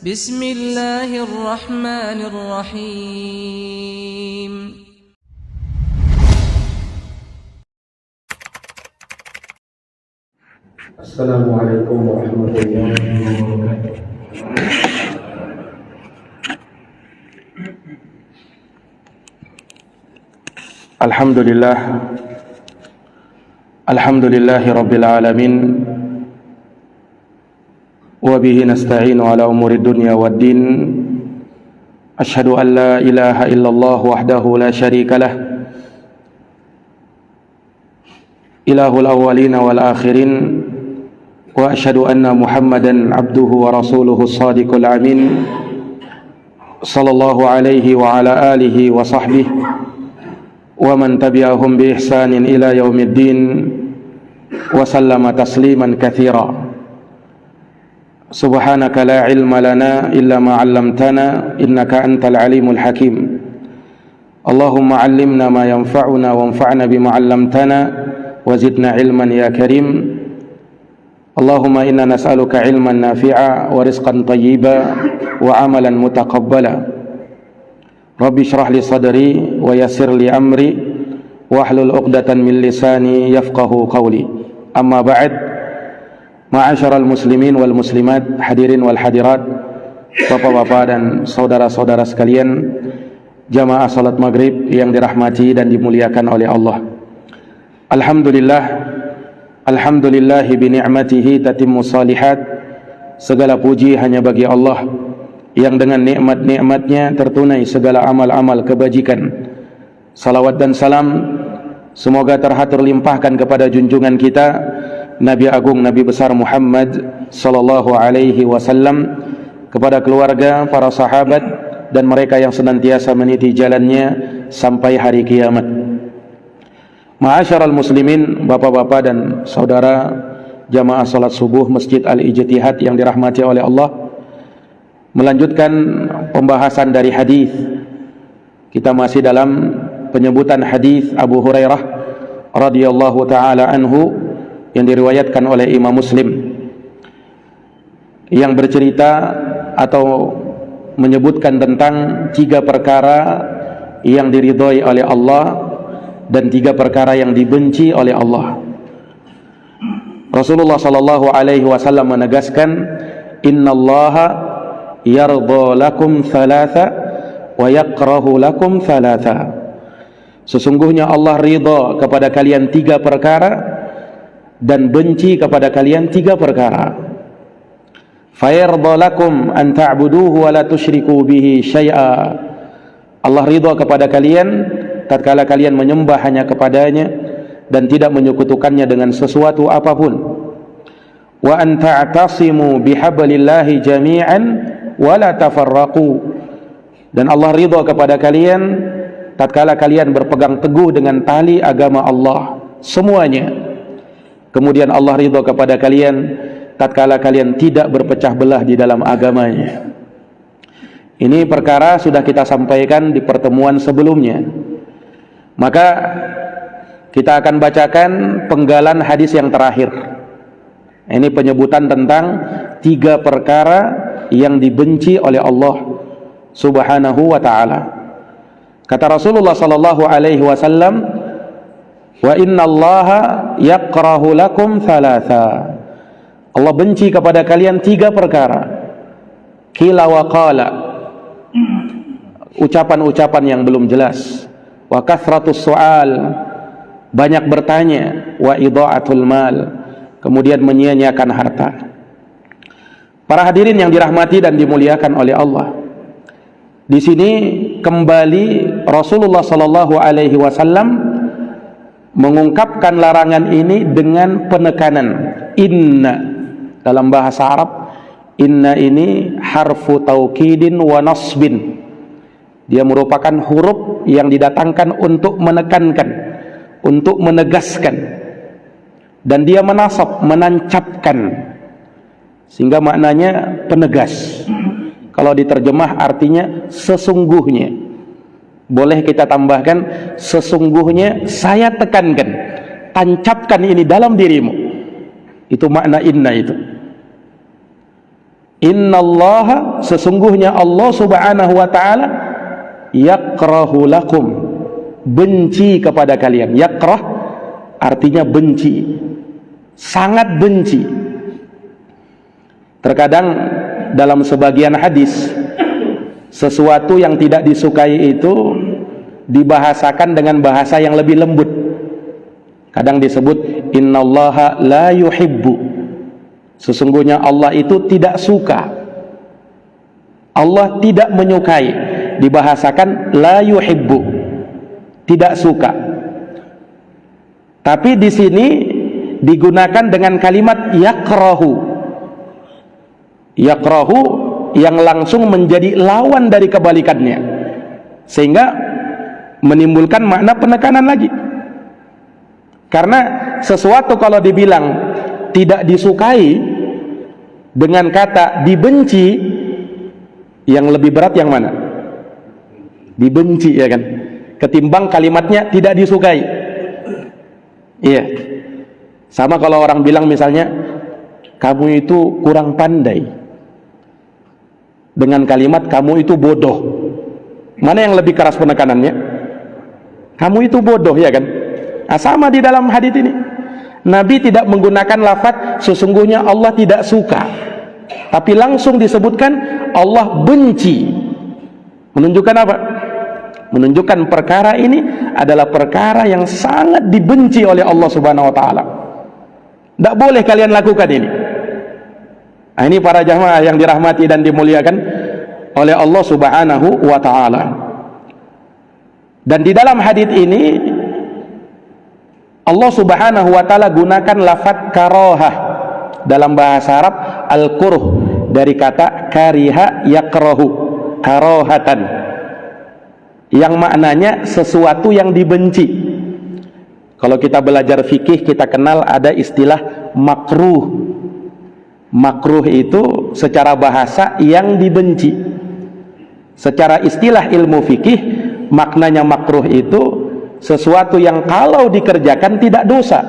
Bismillahirrahmanirrahim. Assalamualaikum warahmatullahi wabarakatuh. Alhamdulillahi rabbil alamin. Wa bihi nasta'inu ala umuri dunya waddin. Asyhadu an la ilaha illallah wahdahu la syarika lah, ilahul awwalina wal akhirin. Wa asyhadu anna Muhammadan abduhu wa rasuluhu shadiqul amin, sallallahu alaihi wa ala alihi wa sahbihi wa man tabi'ahum bi ihsanin ila yaumiddin wa sallama tasliman katsira. Subhanaka la ilma lana illa ma 'allamtana innaka antal alimul hakim. Allahumma 'allimna ma yanfa'una wanfa'na bima 'allamtana wa zidna ilman ya karim. Allahumma inna nas'aluka ilman nafi'a wa rizqan tayyiba wa 'amalan mutaqabbala. Rabbi shrah li sadri wa yassir li amri wahlul 'uqdatan min lisani yafqahu qawli. Amma ba'd. Ma'asyiral muslimin wal muslimat, hadirin wal hadirat, bapak-bapak dan saudara-saudara sekalian, jamaah salat maghrib yang dirahmati dan dimuliakan oleh Allah. Alhamdulillahi bi ni'matihi tatimmu salihat. Segala puji hanya bagi Allah yang dengan nikmat-nikmatnya tertunai segala amal-amal kebajikan. Salawat dan salam semoga terhatur limpahkan kepada junjungan kita Nabi Agung, Nabi besar Muhammad sallallahu alaihi wasallam, kepada keluarga, para sahabat dan mereka yang senantiasa meniti jalannya sampai hari kiamat. Ma'asyiral muslimin, bapak-bapak dan saudara jamaah salat subuh Masjid Al-Ijtihad yang dirahmati oleh Allah. Melanjutkan pembahasan dari hadis. Kita masih dalam penyebutan hadis Abu Hurairah radhiyallahu taala anhu yang diriwayatkan oleh Imam Muslim, yang bercerita atau menyebutkan tentang 3 perkara yang diridhai oleh Allah dan 3 perkara yang dibenci oleh Allah. Rasulullah sallallahu alaihi wasallam menegaskan, innallaha yardha lakum thalatha wa yakrahu lakum thalatha. Sesungguhnya Allah ridha kepada kalian 3 perkara dan benci kepada kalian 3 perkara. Fayardha lakum an ta'buduhu wa la tusyriku bihi syai'a. Allah ridha kepada kalian tatkala kalian menyembah hanya kepadanya dan tidak menyekutukannya dengan sesuatu apapun. Wa an ta'tasimu bihablillahi jami'an wa la tafarraqu. Dan Allah ridha kepada kalian tatkala kalian berpegang teguh dengan tali agama Allah semuanya. Kemudian Allah ridha kepada kalian tatkala kalian tidak berpecah belah di dalam agamanya. Ini perkara sudah kita sampaikan di pertemuan sebelumnya. Maka kita akan bacakan penggalan hadis yang terakhir. Ini penyebutan tentang 3 perkara yang dibenci oleh Allah Subhanahu wa ta'ala. Kata Rasulullah sallallahu alaihi wasallam, wa innallaha yakrahu lakum thalatha. Allah benci kepada kalian 3 perkara. Qila wa qala, ucapan-ucapan yang belum jelas. Wa kathratus su'al, banyak bertanya. Wa idha'atul mal, kemudian menyia-nyiakan harta. Para hadirin yang dirahmati dan dimuliakan oleh Allah, di sini kembali Rasulullah sallallahu alaihi wasallam mengungkapkan larangan ini dengan penekanan inna. Dalam bahasa Arab, inna ini harfu taukidin wa nasbin. Dia merupakan huruf yang didatangkan untuk menekankan, untuk menegaskan, dan dia menasab, menancapkan, sehingga maknanya penegas. Kalau diterjemah artinya sesungguhnya. Boleh kita tambahkan, sesungguhnya saya tekankan, tancapkan ini dalam dirimu. Itu makna inna itu. Innallaha, sesungguhnya Allah subhanahu wa ta'ala, yakrahu lakum, benci kepada kalian. Yakrah artinya benci, sangat benci. Terkadang dalam sebagian hadis, sesuatu yang tidak disukai itu dibahasakan dengan bahasa yang lebih lembut. Kadang disebut innallaha la yuhibbu, sesungguhnya Allah itu tidak suka, Allah tidak menyukai. Dibahasakan la yuhibbu, tidak suka. Tapi di sini digunakan dengan kalimat yakrahu. Yakrahu yang langsung menjadi lawan dari kebalikannya, sehingga menimbulkan makna penekanan lagi. Karena sesuatu kalau dibilang tidak disukai dengan kata dibenci, yang lebih berat yang mana? Dibenci, ya kan, ketimbang kalimatnya tidak disukai. Iya. Sama kalau orang bilang misalnya kamu itu kurang pandai, dengan kalimat kamu itu bodoh. Mana yang lebih keras penekanannya? Kamu itu bodoh, ya kan? Nah, sama di dalam hadis ini, Nabi tidak menggunakan lafaz sesungguhnya Allah tidak suka, tapi langsung disebutkan Allah benci. Menunjukkan apa? Menunjukkan perkara ini adalah perkara yang sangat dibenci oleh Allah subhanahu wa ta'ala. Tidak boleh kalian lakukan ini. Nah, ini para jamaah yang dirahmati dan dimuliakan oleh Allah subhanahu wa ta'ala. Dan di dalam hadis ini Allah subhanahu wa ta'ala gunakan lafaz karohah. Dalam bahasa Arab al-kurh, dari kata kariha yakrahu, karohatan, yang maknanya sesuatu yang dibenci. Kalau kita belajar fikih, kita kenal ada istilah makruh. Makruh itu secara bahasa yang dibenci. Secara istilah ilmu fikih, maknanya makruh itu sesuatu yang kalau dikerjakan tidak dosa,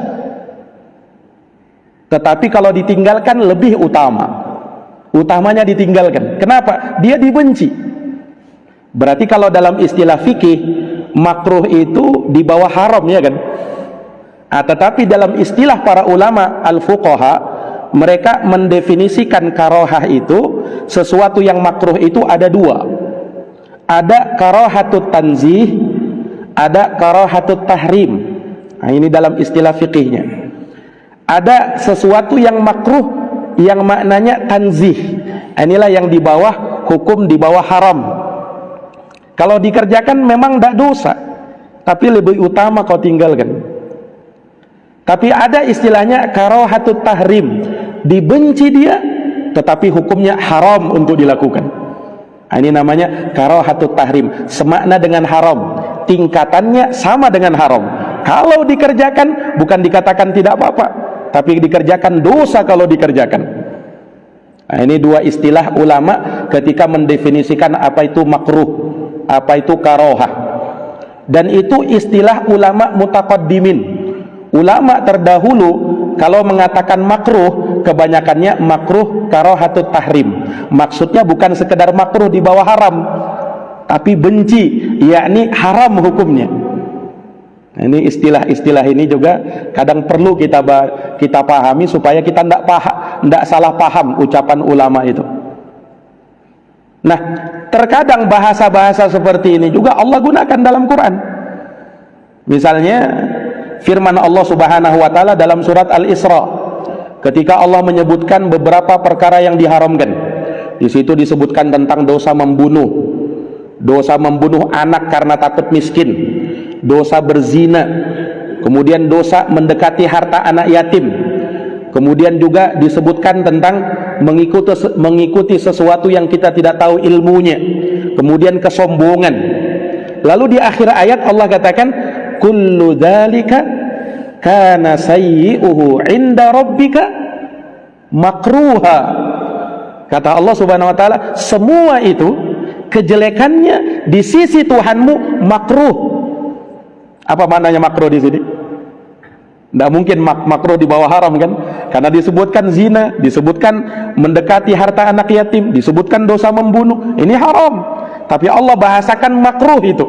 tetapi kalau ditinggalkan lebih utama. Utamanya ditinggalkan. Kenapa? Dia dibenci. Berarti kalau dalam istilah fikih, makruh itu di bawah haram, ya kan? Nah, tetapi dalam istilah para ulama al-fuqaha, mereka mendefinisikan karohah itu sesuatu yang makruh itu ada dua. Ada karohatut tanzih, ada karohatut tahrim. Nah, ini dalam istilah fikihnya. Ada sesuatu yang makruh yang maknanya tanzih. Inilah yang di bawah hukum, di bawah haram. Kalau dikerjakan memang tidak dosa, tapi lebih utama kau tinggalkan. Tapi ada istilahnya karohatut tahrim, dibenci dia, tetapi hukumnya haram untuk dilakukan. Nah, ini namanya karohatut tahrim, semakna dengan haram, tingkatannya sama dengan haram. Kalau dikerjakan bukan dikatakan tidak apa-apa, tapi dikerjakan dosa kalau dikerjakan. Nah, ini dua istilah ulama ketika mendefinisikan apa itu makruh, apa itu karohah. Dan itu istilah ulama mutaqaddimin. Ulama terdahulu kalau mengatakan makruh, kebanyakannya makruh karohatut tahrim. Maksudnya bukan sekedar makruh di bawah haram, tapi benci, yakni haram hukumnya. Nah, ini istilah-istilah ini juga kadang perlu kita pahami supaya kita tidak salah paham ucapan ulama itu. Nah, terkadang bahasa-bahasa seperti ini juga Allah gunakan dalam Quran. Misalnya firman Allah subhanahu wa ta'ala dalam surat Al-Isra, ketika Allah menyebutkan beberapa perkara yang diharamkan. Di situ disebutkan tentang dosa membunuh anak karena takut miskin, dosa berzina, kemudian dosa mendekati harta anak yatim. Kemudian juga disebutkan tentang mengikuti sesuatu yang kita tidak tahu ilmunya, kemudian kesombongan. Lalu di akhir ayat Allah katakan kullu dzalika kana sayyi'uhu 'inda rabbika makruha. Kata Allah subhanahu wa ta'ala, semua itu kejelekannya di sisi Tuhanmu makruh. Apa maknanya makruh di sini? Tidak mungkin makruh di bawah haram kan? Karena disebutkan zina, disebutkan mendekati harta anak yatim, disebutkan dosa membunuh. Ini haram. Tapi Allah bahasakan makruh itu.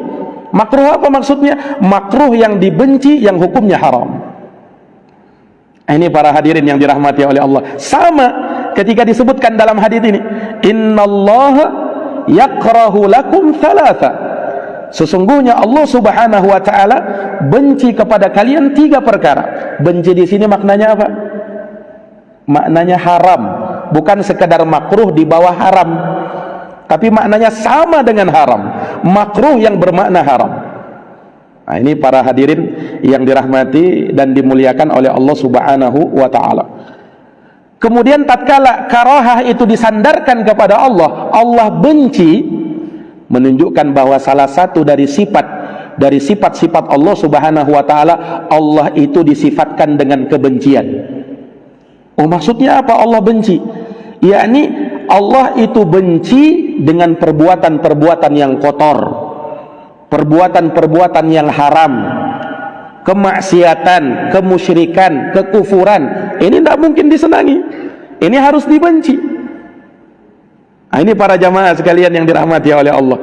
Makruh apa maksudnya? Makruh yang dibenci, yang hukumnya haram. Ini para hadirin yang dirahmati oleh Allah. Sama ketika disebutkan dalam hadis ini, innallaha yakrahu lakum thalatha. Sesungguhnya Allah Subhanahu wa taala benci kepada kalian 3 perkara. Benci di sini maknanya apa? Maknanya haram, bukan sekedar makruh di bawah haram. Tapi maknanya sama dengan haram. Makruh yang bermakna haram. Nah, ini para hadirin yang dirahmati dan dimuliakan oleh Allah Subhanahu wa taala. Kemudian tatkala karahah itu disandarkan kepada Allah, Allah benci, menunjukkan bahwa salah satu dari sifat-sifat Allah Subhanahu wa taala, Allah itu disifatkan dengan kebencian. Oh, maksudnya apa Allah benci? Yakni Allah itu benci dengan perbuatan-perbuatan yang kotor, perbuatan-perbuatan yang haram, kemaksiatan, kemusyrikan, kekufuran. Ini tidak mungkin disenangi. Ini harus dibenci. Nah, ini para jamaah sekalian yang dirahmati oleh Allah.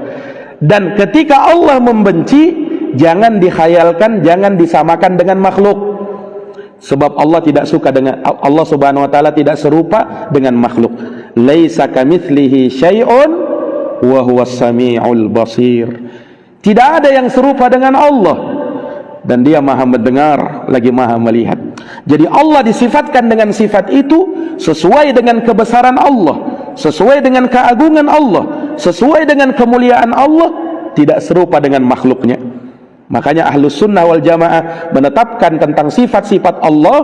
Dan ketika Allah membenci, jangan dikhayalkan, jangan disamakan dengan makhluk. Sebab Allah tidak suka dengan, Allah Subhanahu wa taala tidak serupa dengan makhluk. Laisa kamitslihi syai'un wa huwas samiul basir. Tidak ada yang serupa dengan Allah, dan Dia Maha mendengar lagi Maha melihat. Jadi Allah disifatkan dengan sifat itu sesuai dengan kebesaran Allah, sesuai dengan keagungan Allah, sesuai dengan kemuliaan Allah, tidak serupa dengan makhluknya. Makanya Ahlus Sunnah wal Jamaah menetapkan tentang sifat-sifat Allah,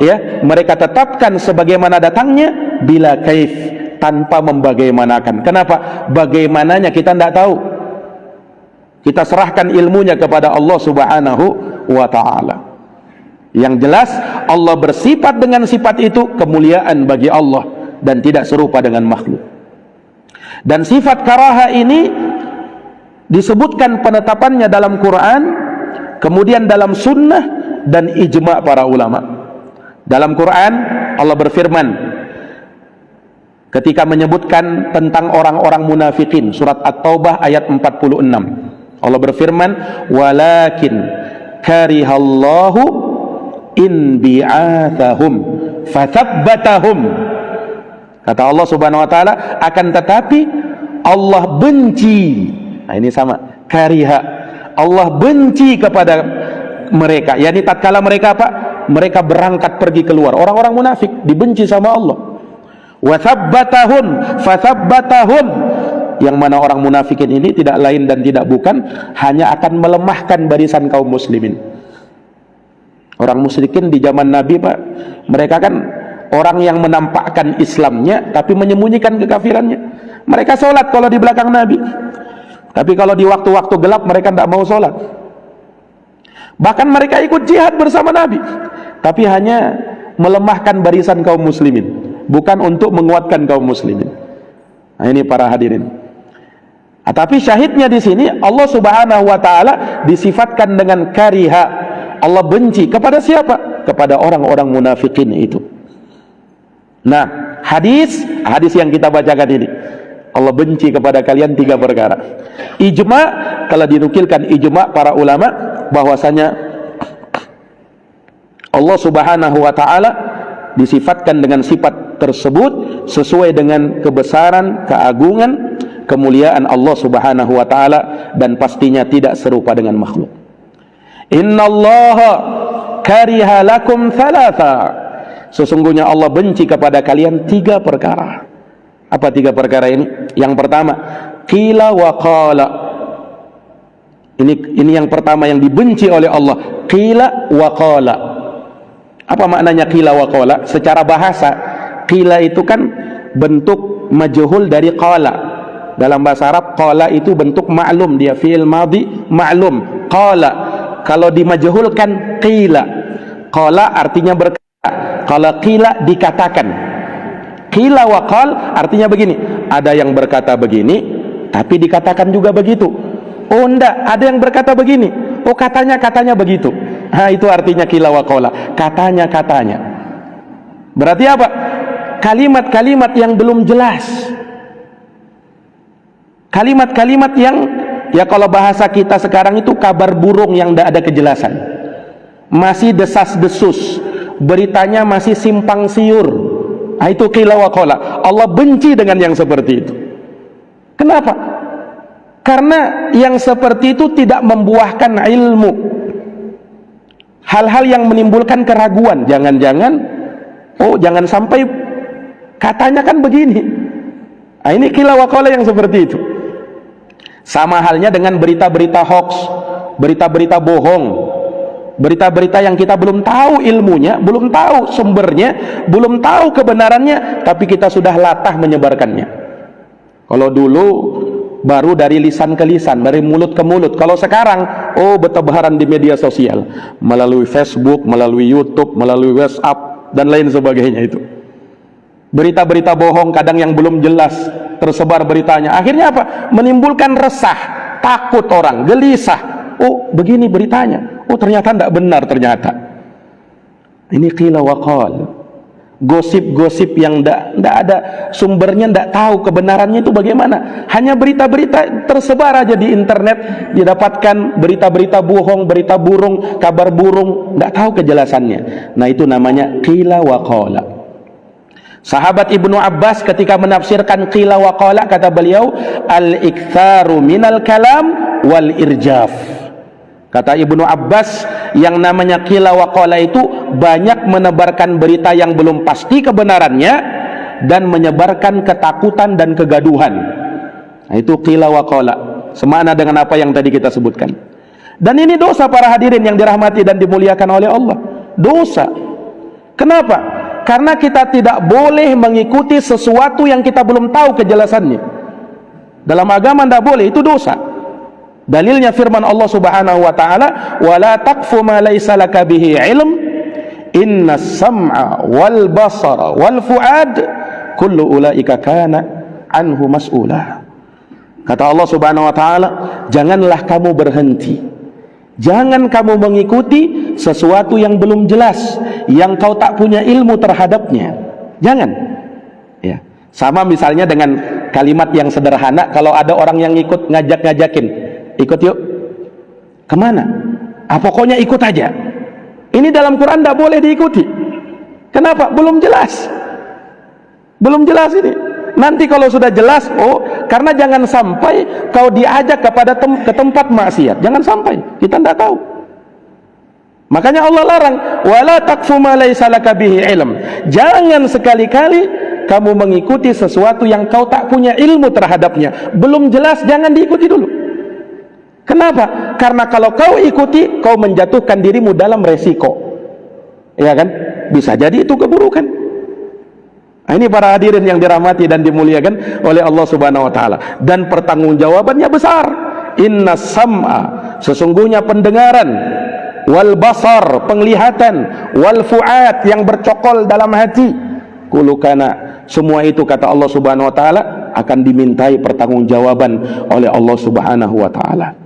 ya, mereka tetapkan sebagaimana datangnya bila kaif, tanpa membagaimanakan. Kenapa? Bagaimananya kita tidak tahu. Kita serahkan ilmunya kepada Allah Subhanahu wa taala. Yang jelas Allah bersifat dengan sifat itu kemuliaan bagi Allah dan tidak serupa dengan makhluk. Dan sifat karaha ini disebutkan penetapannya dalam Quran, kemudian dalam sunnah dan ijma' para ulama. Dalam Quran Allah berfirman ketika menyebutkan tentang orang-orang munafikin, surat At-Taubah ayat 46. Allah berfirman, walakin karihallahu in bi'athahum fathabbatahum. Kata Allah Subhanahu wa taala, akan tetapi Allah benci. Nah, ini sama, kariha. Allah benci kepada mereka. Yani tatkala mereka apa? Mereka berangkat pergi keluar. Orang-orang munafik dibenci sama Allah. Wa thabbatahum fathabbatahum. Yang mana orang munafikin ini tidak lain dan tidak bukan hanya akan melemahkan barisan kaum muslimin. Orang musyrikin di zaman Nabi, Pak, mereka kan orang yang menampakkan Islamnya tapi menyembunyikan kekafirannya. Mereka sholat kalau di belakang Nabi, tapi kalau di waktu-waktu gelap mereka tidak mau sholat. Bahkan mereka ikut jihad bersama Nabi, tapi hanya melemahkan barisan kaum muslimin, bukan untuk menguatkan kaum muslimin. Nah, ini para hadirin. Tapi syahidnya di sini Allah Subhanahu wa taala disifatkan dengan kariha. Allah benci kepada siapa? Kepada orang-orang munafikin itu. Nah, hadis yang kita bacakan ini, Allah benci kepada kalian 3 perkara. Ijma', kalau dinukilkan ijma' para ulama bahwasanya Allah Subhanahu wa taala disifatkan dengan sifat tersebut sesuai dengan kebesaran, keagungan, kemuliaan Allah Subhanahu wa taala, dan pastinya tidak serupa dengan makhluk. Innallaha kariha lakum thalatha. Sesungguhnya Allah benci kepada kalian 3 perkara. Apa 3 perkara ini? Yang pertama, qila wa qala. Ini yang pertama yang dibenci oleh Allah, qila wa qala. Apa maknanya qila wa qala? Secara bahasa, qila itu kan bentuk majhul dari qala. Dalam bahasa Arab, qala itu bentuk ma'lum, dia fi'il madhi ma'lum. Qala, kalau dimajhulkan qila. Qala artinya berkata, kalau qila dikatakan. Qila wa qal artinya begini, ada yang berkata begini tapi dikatakan juga begitu. Oh enggak, ada yang berkata begini, oh katanya begitu. Nah, itu artinya qila wa qala, katanya. Berarti apa? Kalimat-kalimat yang belum jelas, kalimat-kalimat yang, ya kalau bahasa kita sekarang itu kabar burung yang tidak ada kejelasan, masih desas-desus, beritanya masih simpang siur. Nah, itu qila wa qala. Allah benci dengan yang seperti itu. Kenapa? Karena yang seperti itu tidak membuahkan ilmu, hal-hal yang menimbulkan keraguan. Jangan-jangan, oh jangan sampai katanya kan begini. Nah, ini qila wa qala yang seperti itu. Sama halnya dengan berita-berita hoax, berita-berita bohong, berita-berita yang kita belum tahu ilmunya, belum tahu sumbernya, belum tahu kebenarannya, tapi kita sudah latah menyebarkannya. Kalau dulu baru dari lisan ke lisan, dari mulut ke mulut. Kalau sekarang, oh bertebaran di media sosial, melalui Facebook, melalui YouTube, melalui WhatsApp, dan lain sebagainya itu. Berita-berita bohong kadang yang belum jelas tersebar beritanya. Akhirnya apa? Menimbulkan resah, takut orang, gelisah. Oh begini beritanya, oh ternyata tidak benar ternyata. Ini qila wa qal, gosip-gosip yang tidak ada sumbernya, tidak tahu kebenarannya itu bagaimana. Hanya berita-berita tersebar aja di internet, didapatkan berita-berita bohong, berita burung, kabar burung, tidak tahu kejelasannya. Nah itu namanya qila wa qala. Sahabat Ibnu Abbas ketika menafsirkan qila wa qala, kata beliau, al-iktharu minal kalam wal irjaf. Kata Ibnu Abbas, yang namanya qila wa qala itu banyak menebarkan berita yang belum pasti kebenarannya dan menyebarkan ketakutan dan kegaduhan. Nah, itu qila wa qala, semana dengan apa yang tadi kita sebutkan. Dan ini dosa para hadirin yang dirahmati dan dimuliakan oleh Allah. Dosa. Kenapa? Karena kita tidak boleh mengikuti sesuatu yang kita belum tahu kejelasannya. Dalam agama tidak boleh, itu dosa. Dalilnya firman Allah Subhanahu wa taala, "Wala taqfu ma laysa laka bihi ilm, innas sam'a wal basara wal fuad kullu ulaika kana anhu mas'ula." Kata Allah Subhanahu wa taala, janganlah kamu berhenti, jangan kamu mengikuti sesuatu yang belum jelas, yang kau tak punya ilmu terhadapnya. Jangan. Ya. Sama misalnya dengan kalimat yang sederhana, kalau ada orang yang ikut ngajak-ngajakin, ikut yuk. Kemana? Pokoknya ikut aja. Ini dalam Quran tidak boleh diikuti. Kenapa? Belum jelas. Belum jelas ini. Nanti kalau sudah jelas, oh, karena jangan sampai kau diajak kepada ke tempat maksiat. Jangan sampai, kita tidak tahu. Makanya Allah larang, wala taqfu ma laysa laka bihi ilm. Jangan sekali-kali kamu mengikuti sesuatu yang kau tak punya ilmu terhadapnya. Belum jelas, jangan diikuti dulu. Kenapa? Karena kalau kau ikuti, kau menjatuhkan dirimu dalam resiko. Ya kan? Bisa jadi itu keburukan. Nah, ini para hadirin yang dirahmati dan dimuliakan oleh Allah Subhanahu wa taala. Dan pertanggungjawabannya besar. Inna sam'a, sesungguhnya pendengaran, wal basar, penglihatan, wal fuad, yang bercokol dalam hati, kulukana, semua itu kata Allah Subhanahu wa taala akan dimintai pertanggungjawaban oleh Allah Subhanahu wa taala.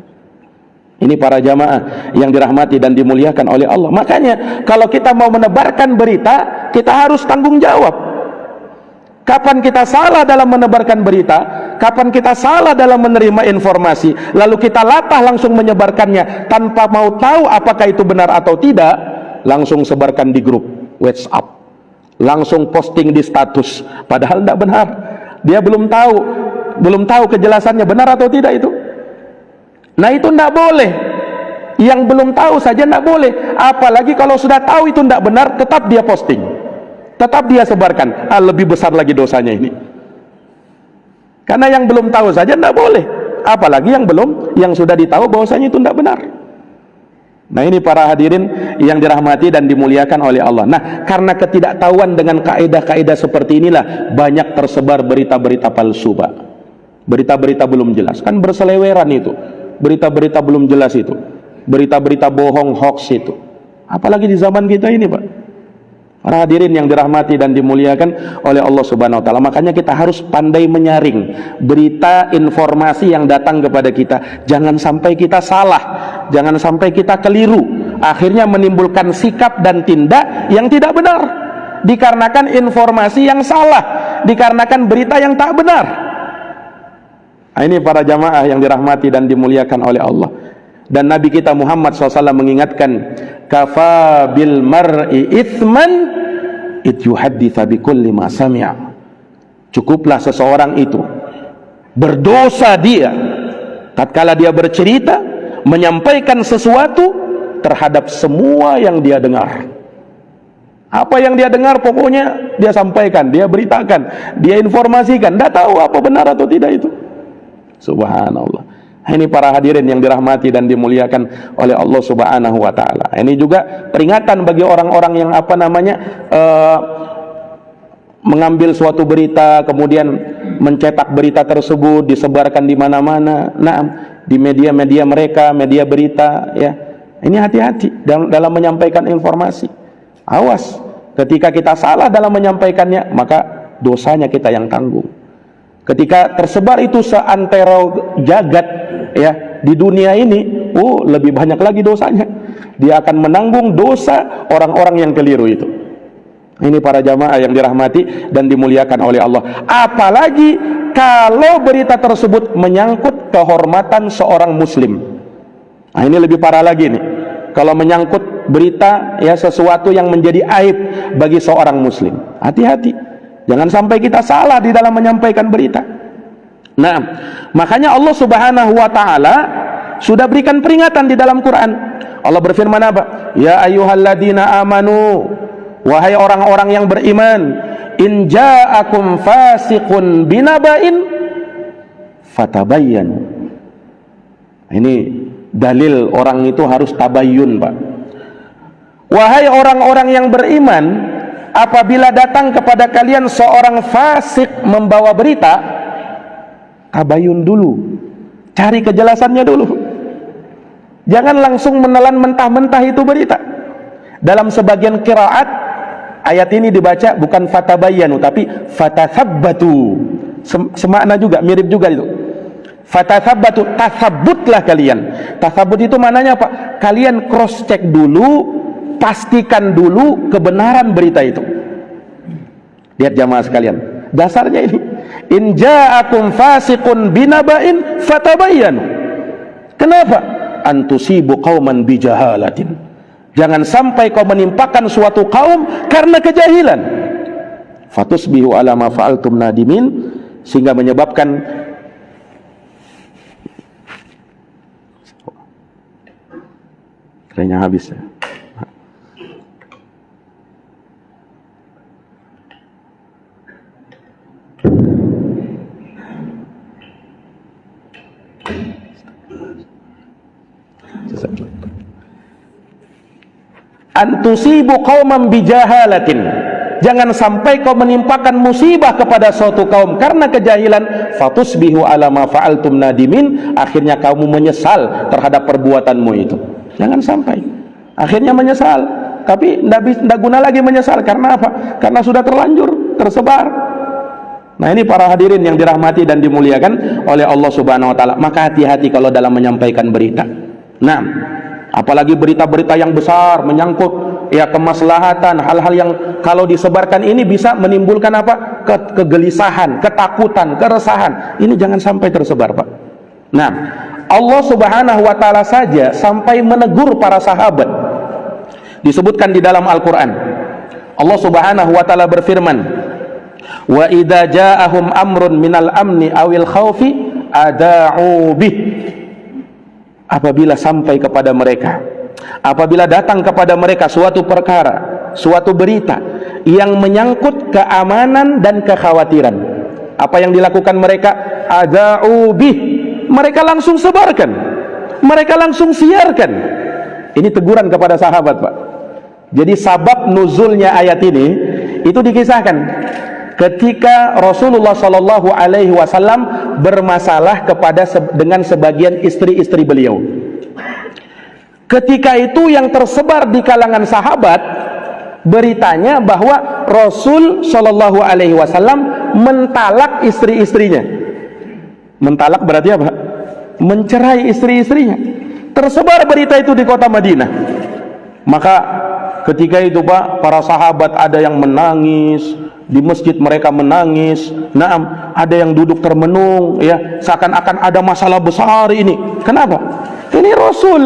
Ini para jamaah yang dirahmati dan dimuliakan oleh Allah. Makanya kalau kita mau menebarkan berita, kita harus tanggung jawab. Kapan kita salah dalam menebarkan berita, kapan kita salah dalam menerima informasi, lalu kita latah langsung menyebarkannya tanpa mau tahu apakah itu benar atau tidak, langsung sebarkan di grup WhatsApp, langsung posting di status, padahal tidak benar. Dia belum tahu kejelasannya benar atau tidak itu. Nah itu tidak boleh. Yang belum tahu saja tidak boleh, apalagi kalau sudah tahu itu tidak benar, tetap dia posting, tetap dia sebarkan. Lebih besar lagi dosanya ini. Karena yang belum tahu saja tidak boleh, apalagi yang sudah ditahu bahwasanya itu tidak benar. Nah ini para hadirin yang dirahmati dan dimuliakan oleh Allah. Nah karena ketidaktahuan dengan kaidah-kaidah seperti inilah banyak tersebar berita-berita palsu, Pak. Berita-berita belum jelas, kan berseleweran itu. Berita-berita belum jelas itu, berita-berita bohong, hoax itu. Apalagi di zaman kita ini, Pak. Para hadirin yang dirahmati dan dimuliakan oleh Allah Subhanahu wa taala. Makanya kita harus pandai menyaring berita, informasi yang datang kepada kita. Jangan sampai kita salah, jangan sampai kita keliru. akhirnya menimbulkan sikap dan tindak yang tidak benar, dikarenakan informasi yang salah, dikarenakan berita yang tak benar. Nah, ini para jamaah yang dirahmati dan dimuliakan oleh Allah. Dan Nabi kita Muhammad SAW mengingatkan, kafa bil mar'i ithman it yuhadditha bikulli ma sami'a. Cukuplah seseorang itu berdosa dia tatkala dia bercerita, menyampaikan sesuatu terhadap semua yang dia dengar. Apa yang dia dengar pokoknya dia sampaikan, dia beritakan, dia informasikan. Tidak tahu apa benar atau tidak itu. Subhanallah. Ini para hadirin yang dirahmati dan dimuliakan oleh Allah Subhanahu wa taala. Ini juga peringatan bagi orang-orang yang mengambil suatu berita kemudian mencetak berita tersebut disebarkan di mana-mana. Nah, di media-media mereka, media berita ya. Ini hati-hati dalam menyampaikan informasi. Awas, ketika kita salah dalam menyampaikannya, maka dosanya kita yang tanggung. Ketika tersebar itu seantero jagat ya di dunia ini, lebih banyak lagi dosanya. Dia akan menanggung dosa orang-orang yang keliru itu. Ini para jamaah yang dirahmati dan dimuliakan oleh Allah. Apalagi kalau berita tersebut menyangkut kehormatan seorang muslim. Nah, ini lebih parah lagi nih. Kalau menyangkut berita ya sesuatu yang menjadi aib bagi seorang muslim. Hati-hati. Jangan sampai kita salah di dalam menyampaikan berita. Nah, makanya Allah Subhanahu wa taala sudah berikan peringatan di dalam Quran. Allah berfirman apa? Ya ayyuhalladzina amanu, wahai orang-orang yang beriman, in ja'akum fasiqun binaba'in fatabayyanu. Ini dalil orang itu harus tabayyun, Pak. Wahai orang-orang yang beriman, apabila datang kepada kalian seorang fasik membawa berita, tabayyun dulu, cari kejelasannya dulu. Jangan langsung menelan mentah-mentah itu berita. Dalam sebagian qiraat ayat ini dibaca bukan fatabayyanu tapi fatathabbatu. Semakna juga, mirip juga itu. Fatathabbatu, tathabbutlah kalian. Tathabbut itu maknanya apa? Kalian cross check dulu, pastikan dulu kebenaran berita itu. Lihat jamaah sekalian, dasarnya ini, in ja'akum fasiqun binaba'in fatabayyanu. Kenapa? Antusibu qauman bijahalatin. Jangan sampai kau menimpakan suatu kaum karena kejahilan. Fatusbihu ala ma fa'altum nadimin, sehingga menyebabkan kayaknya habis ya. Antusibu qauman bijahalatin. Jangan sampai kau menimpakan musibah kepada suatu kaum karena kejahilan. Fatusbihu ala ma fa'altum nadimin, akhirnya kamu menyesal terhadap perbuatanmu itu. Jangan sampai akhirnya menyesal, tapi tidak guna lagi menyesal. Karena apa? Karena sudah terlanjur tersebar. Nah, ini para hadirin yang dirahmati dan dimuliakan oleh Allah Subhanahu wa taala. Maka hati-hati kalau dalam menyampaikan berita. Nah, apalagi berita-berita yang besar menyangkut ya kemaslahatan, hal-hal yang kalau disebarkan ini bisa menimbulkan apa? Kegelisahan, ketakutan, keresahan. Ini jangan sampai tersebar, Pak. Nah, Allah Subhanahu wa taala saja sampai menegur para sahabat. Disebutkan di dalam Al-Qur'an. Allah Subhanahu wa taala berfirman, "Wa idza ja'ahum amrun minal amni awil khaufi ada'u bih." Apabila sampai kepada mereka, apabila datang kepada mereka suatu perkara, suatu berita yang menyangkut keamanan dan kekhawatiran, apa yang dilakukan mereka? Ada'u bih. Mereka langsung sebarkan, mereka langsung siarkan. Ini teguran kepada sahabat, Pak. Jadi sabab nuzulnya ayat ini itu dikisahkan ketika Rasulullah Shallallahu Alaihi Wasallam bermasalah dengan sebagian istri-istri beliau. Ketika itu yang tersebar di kalangan sahabat beritanya bahwa Rasul Shallallahu Alaihi Wasallam mentalak istri-istrinya. Mentalak berarti apa? Mencerai istri-istrinya. Tersebar berita itu di kota Madinah. Maka ketika itu Pak, para sahabat ada yang menangis, di masjid mereka menangis. Naam, ada yang duduk termenung, ya, seakan-akan ada masalah besar ini. Kenapa? Ini Rasul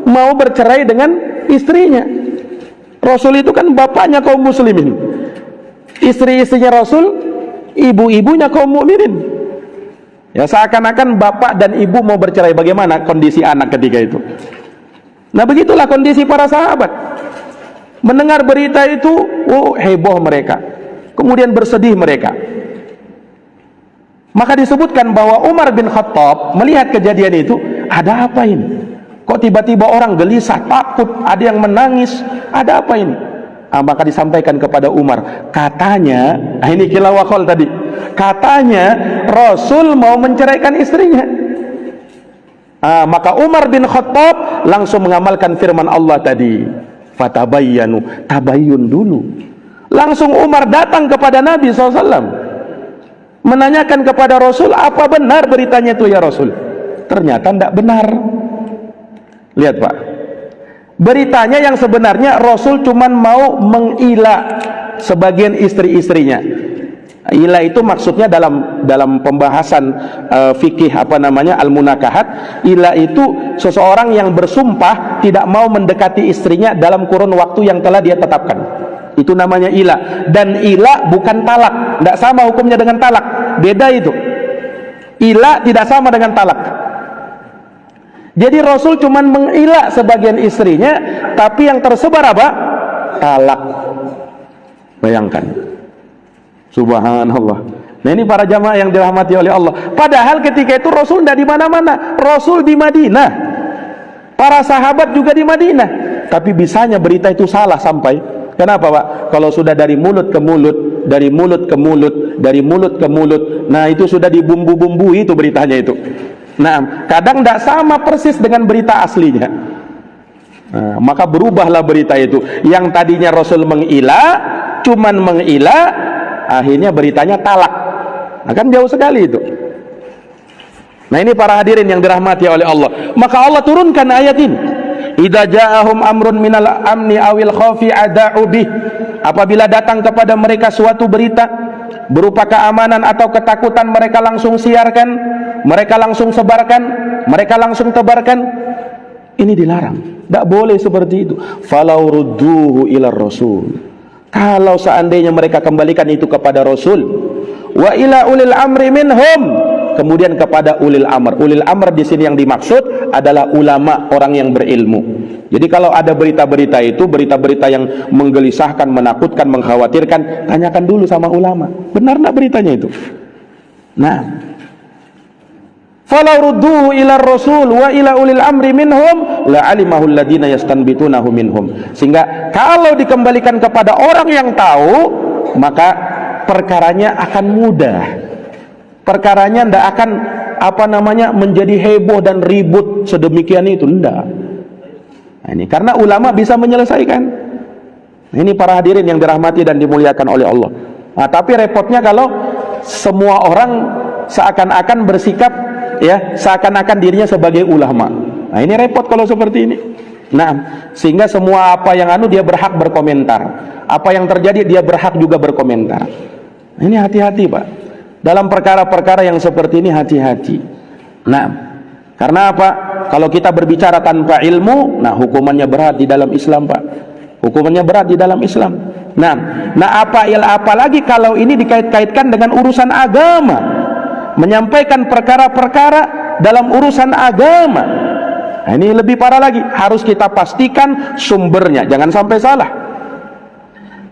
mau bercerai dengan istrinya. Rasul itu kan bapaknya kaum muslimin. Istri-istrinya Rasul, ibu-ibunya kaum mukminin. Ya, seakan-akan bapak dan ibu mau bercerai. Bagaimana kondisi anak ketika itu? Nah, begitulah kondisi para sahabat. Mendengar berita itu, oh, heboh mereka. Kemudian bersedih mereka. Maka disebutkan bahwa Umar bin Khattab melihat kejadian itu, ada apa ini? Kok tiba-tiba orang gelisah, takut, ada yang menangis, ada apa ini? Maka disampaikan kepada Umar, katanya, ini kilawakol tadi, katanya Rasul mau menceraikan istrinya. Maka Umar bin Khattab langsung mengamalkan firman Allah tadi, fatabayyanu, tabayyun dulu. Langsung Umar datang kepada Nabi SAW, menanyakan kepada Rasul, apa benar beritanya itu ya Rasul? Ternyata tidak benar. Lihat Pak, beritanya yang sebenarnya Rasul cuman mau mengila sebagian istri-istrinya. Ila itu maksudnya dalam pembahasan fikih al-munakahat, ila itu seseorang yang bersumpah tidak mau mendekati istrinya dalam kurun waktu yang telah dia tetapkan. Itu namanya ila. Dan ila bukan talak, tidak sama hukumnya dengan talak, beda itu. Ila tidak sama dengan talak. Jadi Rasul cuman mengila sebagian istrinya, tapi yang tersebar apa? Talak. Bayangkan. Subhanallah. Nah, ini para jamaah yang dirahmati oleh Allah. Padahal ketika itu Rasul tidak di mana-mana. Rasul di Madinah. Para sahabat juga di Madinah. Tapi bisanya berita itu salah sampai. Kenapa Pak? Kalau sudah dari mulut ke mulut, dari mulut ke mulut, dari mulut ke mulut, nah itu sudah dibumbu-bumbui itu beritanya itu. Nah, kadang tidak sama persis dengan berita aslinya. Nah, maka berubahlah berita itu. Yang tadinya Rasul mengila, cuman mengila, akhirnya beritanya talak. Nah, kan jauh sekali itu. Nah, ini para hadirin yang dirahmati oleh Allah. Maka Allah turunkan ayat ini. Idza ja'ahum amrun minal amni awil khaufi ada'u bih. Apabila datang kepada mereka suatu berita berupa keamanan atau ketakutan, mereka langsung siarkan, mereka langsung sebarkan, mereka langsung tebarkan. Ini dilarang. Tidak boleh seperti itu. Falau rudduhu ila rasul. Kalau seandainya mereka kembalikan itu kepada Rasul, wa ila ulil amri minhum, kemudian kepada ulil amr. Ulil amr di sini yang dimaksud adalah ulama, orang yang berilmu. Jadi kalau ada berita-berita itu, berita-berita yang menggelisahkan, menakutkan, mengkhawatirkan, tanyakan dulu sama ulama. Benar enggak beritanya itu? Nah, falau rudduhu ila rasul wa ila ulil amri minhum la'alimahu alladhina yastanbitunahu minhum. Sehingga kalau dikembalikan kepada orang yang tahu, maka perkaranya akan mudah. Perkaranya tidak akan menjadi heboh dan ribut sedemikian itu, tidak. Nah, ini karena ulama bisa menyelesaikan. Ini para hadirin yang dirahmati dan dimuliakan oleh Allah. Nah, tapi repotnya kalau semua orang seakan-akan bersikap, ya, seakan-akan dirinya sebagai ulama. Nah, ini repot kalau seperti ini. Nah, sehingga semua apa yang dia berhak berkomentar. Apa yang terjadi dia berhak juga berkomentar. Nah, ini hati-hati Pak. Dalam perkara-perkara yang seperti ini hati-hati. Nah, karena apa? Kalau kita berbicara tanpa ilmu, nah hukumannya berat di dalam Islam Pak. Hukumannya berat di dalam Islam. Nah apalagi kalau ini dikait-kaitkan dengan urusan agama. Menyampaikan perkara-perkara dalam urusan agama. Nah, ini lebih parah lagi. Harus kita pastikan sumbernya, jangan sampai salah.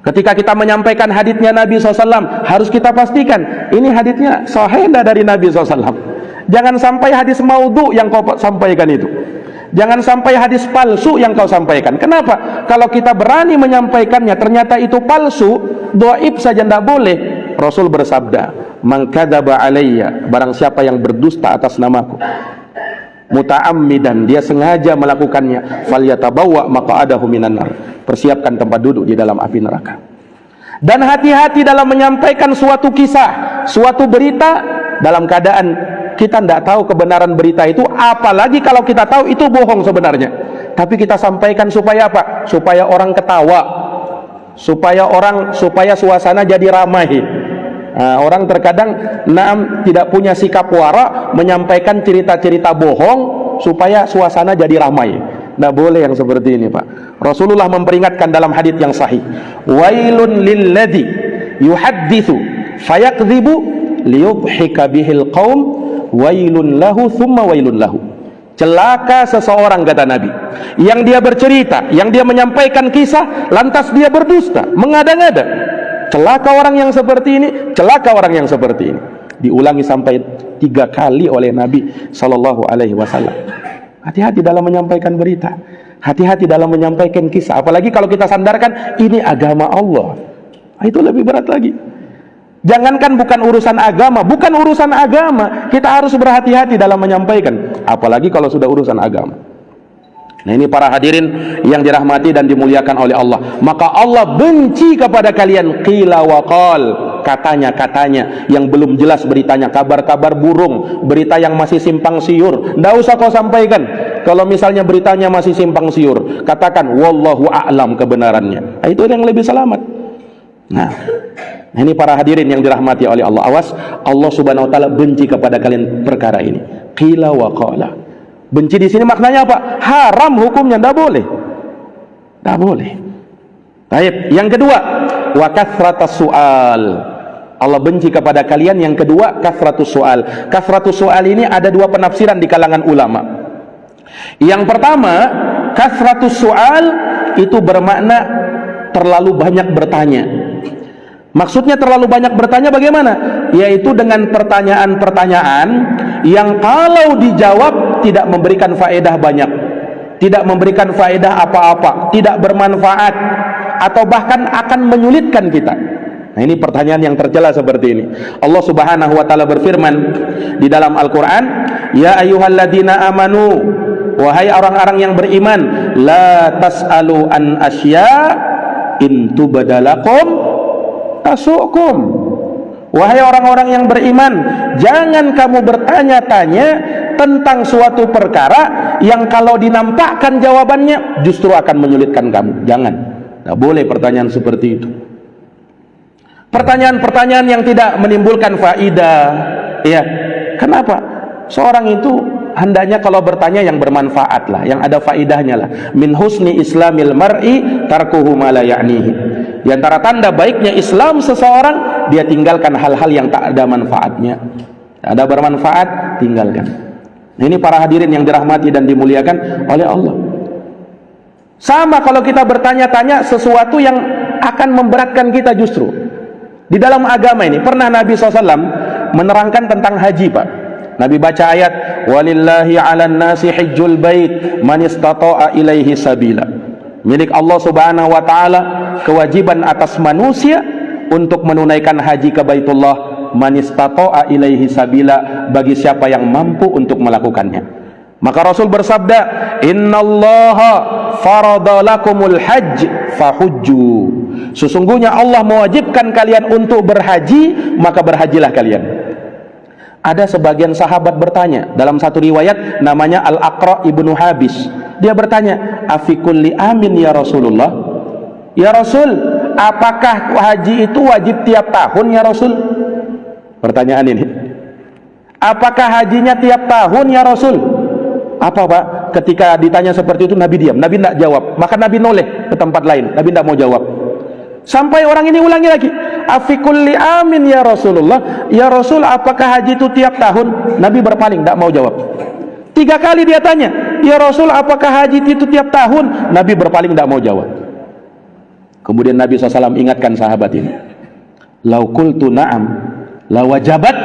Ketika kita menyampaikan haditsnya Nabi SAW, harus kita pastikan ini haditsnya sahih dari Nabi SAW. Jangan sampai hadis maudhu yang kau sampaikan itu. Jangan sampai hadis palsu yang kau sampaikan. Kenapa? Kalau kita berani menyampaikannya ternyata itu palsu, dhaif saja tidak boleh. Rasul bersabda, "Man kadzaba alayya," barang siapa yang berdusta atas namaku, muta'ammidan, dia sengaja melakukannya, falyatabawwa maq'adahu minan nar, persiapkan tempat duduk di dalam api neraka. Dan hati-hati dalam menyampaikan suatu kisah, suatu berita dalam keadaan kita tidak tahu kebenaran berita itu, apalagi kalau kita tahu itu bohong sebenarnya. Tapi kita sampaikan supaya apa? Supaya orang ketawa, supaya suasana jadi ramai. Nah, orang terkadang tidak punya sikap wara, menyampaikan cerita-cerita bohong supaya suasana jadi ramai. Tidak boleh yang seperti ini, Pak. Rasulullah memperingatkan dalam hadits yang sahih, wailun lilladzi yuhadditsu fayakdzibu liyudhhika bihil qaum wailun lahu thumma wailun lahu. Celaka seseorang, kata Nabi, yang dia bercerita, yang dia menyampaikan kisah, lantas dia berdusta, mengada-ngada. Celaka orang yang seperti ini, celaka orang yang seperti ini. Diulangi sampai 3 kali oleh Nabi Sallallahu Alaihi Wasallam. Hati-hati dalam menyampaikan berita, hati-hati dalam menyampaikan kisah. Apalagi kalau kita sandarkan ini agama Allah, itu lebih berat lagi. Jangankan bukan urusan agama, kita harus berhati-hati dalam menyampaikan. Apalagi kalau sudah urusan agama. Nah, ini para hadirin yang dirahmati dan dimuliakan oleh Allah. Maka Allah benci kepada kalian qila wa qal, katanya-katanya yang belum jelas beritanya, kabar-kabar burung, berita yang masih simpang siur. Tidak usah kau sampaikan. Kalau misalnya beritanya masih simpang siur, katakan wallahu a'lam kebenarannya. Itu yang lebih selamat. Nah, ini para hadirin yang dirahmati oleh Allah. Awas, Allah Subhanahu wa taala benci kepada kalian perkara ini. Qila wa qala. Benci di sini maknanya apa? Haram hukumnya, tidak boleh. Tidak boleh. Baik, yang kedua, wa kathratus su'al. Allah benci kepada kalian yang kedua, kathratus su'al. Kathratus su'al ini ada 2 penafsiran di kalangan ulama. Yang pertama, kathratus su'al itu bermakna terlalu banyak bertanya. Maksudnya terlalu banyak bertanya bagaimana? Yaitu dengan pertanyaan-pertanyaan yang kalau dijawab tidak memberikan faedah banyak, tidak memberikan faedah apa-apa, tidak bermanfaat, atau bahkan akan menyulitkan kita. Nah, ini pertanyaan yang tercela seperti ini. Allah Subhanahu wa taala berfirman di dalam Al-Qur'an, "Ya ayyuhalladzina amanu", wahai orang-orang yang beriman, "la tas'alu an asya in tubadalakum tasukum." Wahai orang-orang yang beriman, jangan kamu bertanya-tanya tentang suatu perkara yang kalau dinampakkan jawabannya justru akan menyulitkan kamu. Jangan. Tidak boleh pertanyaan seperti itu. Pertanyaan-pertanyaan yang tidak menimbulkan faidah. Ya, kenapa? Seorang itu hendaknya kalau bertanya yang bermanfaat lah, yang ada faidahnya lah. Min husni islamil mar'i tarkuhu ma la ya'nihi. Di antara tanda baiknya Islam seseorang, dia tinggalkan hal-hal yang tak ada manfaatnya. Tak ada bermanfaat, tinggalkan. Nah, ini para hadirin yang dirahmati dan dimuliakan oleh Allah. Sama kalau kita bertanya-tanya sesuatu yang akan memberatkan kita justru. Di dalam agama ini, pernah Nabi SAW menerangkan tentang haji, Pak. Nabi baca ayat, walillahi 'alan nasi hajjul bait man istata'a ilaihi sabila. Milik Allah Subhanahu wa taala kewajiban atas manusia untuk menunaikan haji ke Baitullah, man istata'a ilaihi sabila, bagi siapa yang mampu untuk melakukannya. Maka Rasul bersabda, innallaha farada lakumul hajj fahujju. Sesungguhnya Allah mewajibkan kalian untuk berhaji, maka berhajilah kalian. Ada sebagian sahabat bertanya, dalam satu riwayat namanya Al-Aqra ibnu Habis, dia bertanya, afikulli amin ya Rasulullah? Ya Rasul, apakah haji itu wajib tiap tahun ya Rasul? Pertanyaan ini, apakah hajinya tiap tahun ya Rasul? Apa Pak? Ketika ditanya seperti itu Nabi diam, Nabi tidak jawab. Maka Nabi noleh ke tempat lain, Nabi tidak mau jawab. Sampai orang ini ulangi lagi, afikulli amin ya Rasulullah, ya Rasul apakah haji itu tiap tahun? Nabi berpaling, tidak mau jawab. 3 kali dia tanya, ya Rasul apakah haji itu tiap tahun? Nabi berpaling, tidak mau jawab. Kemudian Nabi SAW ingatkan sahabat ini, lau qultu na'am la wajabat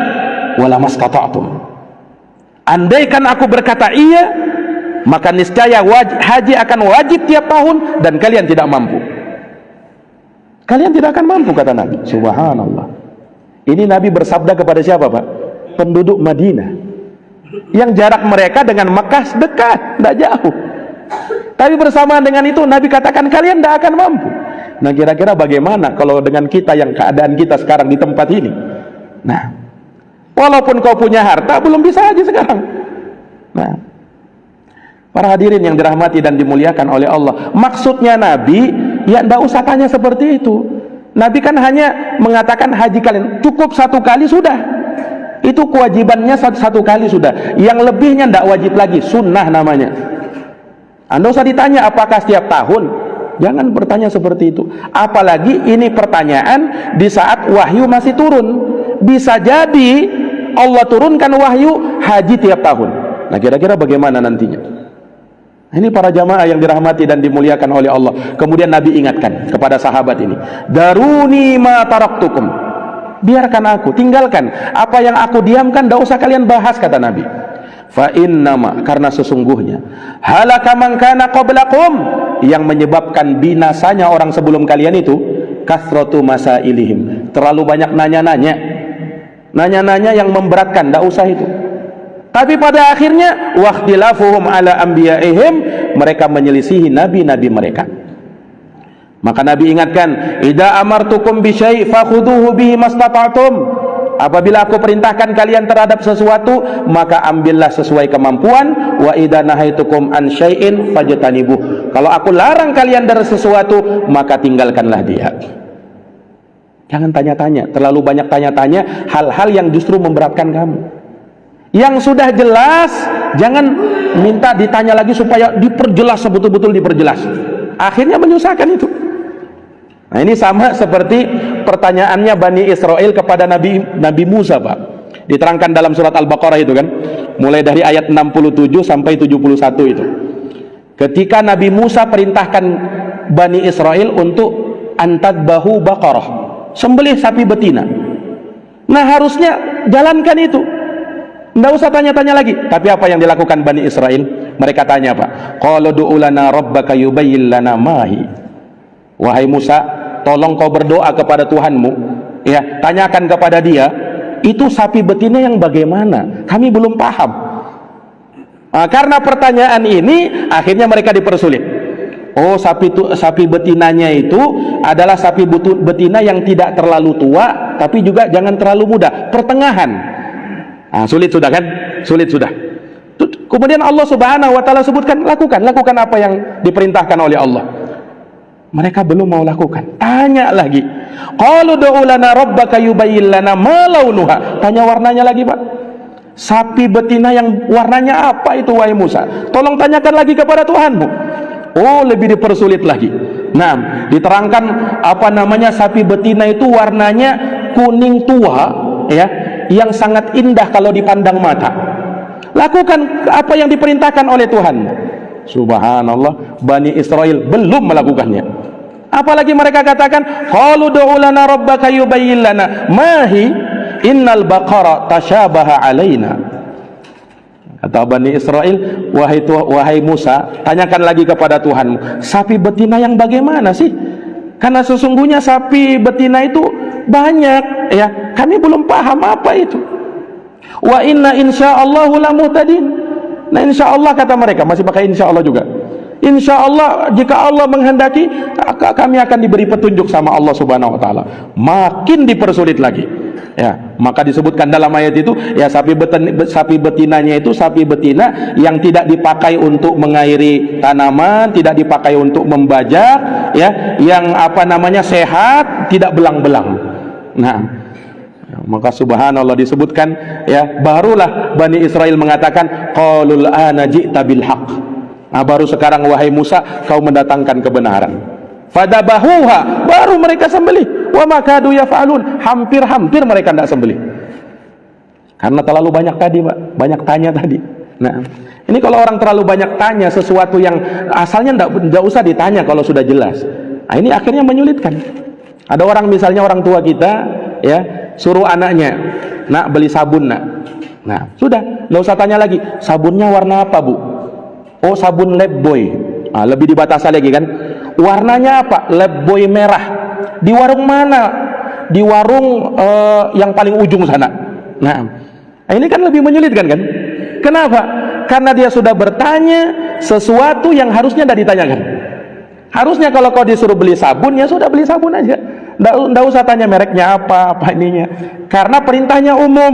wala mastata'tum. Andaikan aku berkata iya, maka niscaya haji akan wajib tiap tahun dan kalian tidak mampu. Kalian tidak akan mampu, kata Nabi. Subhanallah. Ini Nabi bersabda kepada siapa, Pak? Penduduk Madinah, yang jarak mereka dengan Makkah dekat, tidak jauh. Tapi bersamaan dengan itu Nabi katakan kalian tidak akan mampu. Nah, kira-kira bagaimana kalau dengan kita yang keadaan kita sekarang di tempat ini? Nah, walaupun kau punya harta belum bisa haji sekarang. Nah, Para hadirin yang dirahmati dan dimuliakan oleh Allah, maksudnya Nabi, ya ndak usah tanya seperti itu. Nabi kan hanya mengatakan haji kalian cukup 1 kali sudah. Itu kewajibannya 1 kali sudah. Yang lebihnya ndak wajib lagi, sunnah namanya. Anda usah ditanya apakah setiap tahun. Jangan bertanya seperti itu. Apalagi ini pertanyaan di saat wahyu masih turun. Bisa jadi Allah turunkan wahyu haji tiap tahun. Nah, kira-kira bagaimana nantinya? Ini para jamaah yang dirahmati dan dimuliakan oleh Allah. Kemudian Nabi ingatkan kepada sahabat ini, daruni ma taraktukum, biarkan aku, tinggalkan apa yang aku diamkan, tidak usah kalian bahas, kata Nabi. Fa innama, karena sesungguhnya halaka man kana qablakum, yang menyebabkan binasanya orang sebelum kalian itu kathratu masailihim, terlalu banyak nanya-nanya yang memberatkan, tidak usah itu. Tapi pada akhirnya waqtilafuhum ala anbiya'ihim, mereka menyelisihi nabi-nabi mereka. Maka Nabi ingatkan, idza amartukum bi syai' fakhuduhu bihi mastata'tum, apabila aku perintahkan kalian terhadap sesuatu, maka ambillah sesuai kemampuan. Wa idza nahaitukum an syai'in fajtanibuh, kalau aku larang kalian dari sesuatu, maka tinggalkanlah dia. Jangan tanya-tanya, terlalu banyak tanya-tanya hal-hal yang justru memberatkan kamu. Yang sudah jelas, jangan minta ditanya lagi supaya diperjelas, betul-betul diperjelas. Akhirnya menyusahkan itu. Nah, ini sama seperti pertanyaannya Bani Israel kepada Nabi Musa, Pak. Diterangkan dalam surat Al-Baqarah itu kan, mulai dari ayat 67 sampai 71 itu. Ketika Nabi Musa perintahkan Bani Israel untuk antadbahu baqarah, sembelih sapi betina. Nah, harusnya jalankan itu. Tidak usah tanya-tanya lagi. Tapi apa yang dilakukan Bani Israel? Mereka tanya, Pak, qalu du'u lana rabbaka yubayyin lana mahi. Wahai Musa, tolong kau berdoa kepada Tuhanmu, ya, tanyakan kepada dia, itu sapi betina yang bagaimana? Kami belum paham. Nah, karena pertanyaan ini akhirnya mereka dipersulit. Oh, sapi betinanya itu adalah sapi betina yang tidak terlalu tua, tapi juga jangan terlalu muda, pertengahan. Nah, sulit sudah kan? Sulit sudah. Kemudian Allah Subhanahu wa taala sebutkan, lakukan apa yang diperintahkan oleh Allah. Mereka belum mau lakukan. Tanya lagi. Qalu du'u lana rabbaka yubayyin lana ma launuha. Tanya warnanya lagi, Pak. Sapi betina yang warnanya apa itu, wahai Musa? Tolong tanyakan lagi kepada Tuhanmu. Oh, lebih dipersulit lagi. Nah, diterangkan apa namanya, sapi betina itu warnanya kuning tua, ya, yang sangat indah kalau dipandang mata. Lakukan apa yang diperintahkan oleh Tuhan. Subhanallah, Bani Israel belum melakukannya. Apalagi mereka katakan, qalu du'u lana rabbaka yubayyin lana mahi innal baqara tashabaha alaina. Kata Bani Israel, wahai Musa, tanyakan lagi kepada Tuhanmu, sapi betina yang bagaimana sih? Karena sesungguhnya sapi betina itu banyak, ya, kami belum paham apa itu. Wa inna insyaallahu lamuhtadin. Nah, insyaallah kata mereka, masih pakai insyaallah juga. Insyaallah jika Allah menghendaki, kami akan diberi petunjuk sama Allah Subhanahu wa taala. Makin dipersulit lagi. Ya, maka disebutkan dalam ayat itu, ya, sapi betinanya itu sapi betina yang tidak dipakai untuk mengairi tanaman, tidak dipakai untuk membajak, ya, yang apa namanya sehat, tidak belang-belang. Nah, maka subhanallah disebutkan, ya, barulah Bani Israel mengatakan, qalul ana ji'ta bil haqq. Nah, baru sekarang wahai Musa, kau mendatangkan kebenaran. Fadabahuha, baru mereka sembelih. Wa makadu yaf'alun, hampir mereka tidak sembelih. Karena terlalu banyak tadi, Pak, banyak tanya tadi. Nah, ini kalau orang terlalu banyak tanya sesuatu yang asalnya tidak usah ditanya kalau sudah jelas. Nah, ini akhirnya menyulitkan. Ada orang, misalnya orang tua kita, ya, suruh anaknya, nak beli sabun, nak. Nah, sudah, nggak usah tanya lagi, sabunnya warna apa, Bu? Oh, sabun Lifebuoy. Nah, lebih dibatasi lagi kan, warnanya apa? Lifebuoy merah. Di warung mana? Di warung yang paling ujung sana. Nah, ini kan lebih menyulitkan kan? Kenapa? Karena dia sudah bertanya sesuatu yang harusnya tidak ditanyakan. Harusnya kalau kau disuruh beli sabun, ya sudah beli sabun aja. Nggak usah tanya mereknya apa ininya. Karena perintahnya umum.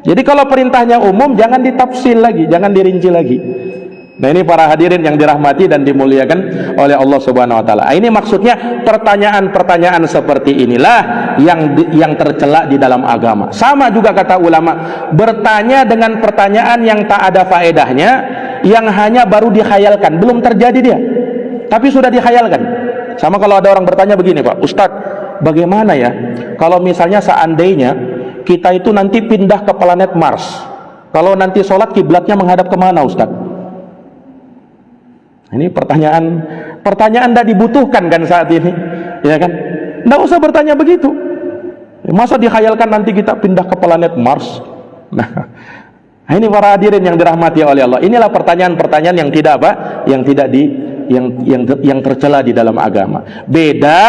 Jadi kalau perintahnya umum, jangan ditafsir lagi, jangan dirinci lagi. Nah, ini para hadirin yang dirahmati dan dimuliakan oleh Allah Subhanahu wa taala. Ini maksudnya pertanyaan-pertanyaan seperti inilah yang tercela di dalam agama. Sama juga kata ulama, bertanya dengan pertanyaan yang tak ada faedahnya, yang hanya baru dikhayalkan, belum terjadi dia, tapi sudah dikhayalkan. Sama kalau ada orang bertanya begini, Pak Ustadz, bagaimana ya kalau misalnya seandainya kita itu nanti pindah ke planet Mars, kalau nanti sholat kiblatnya menghadap kemana Ustadz? Ini pertanyaan tidak dibutuhkan kan saat ini, ya kan? Tidak usah bertanya begitu. Masa dikhayalkan nanti kita pindah ke planet Mars? Nah, ini para hadirin yang dirahmati oleh Allah. Inilah pertanyaan-pertanyaan yang tidak apa? Yang tercela di dalam agama. Beda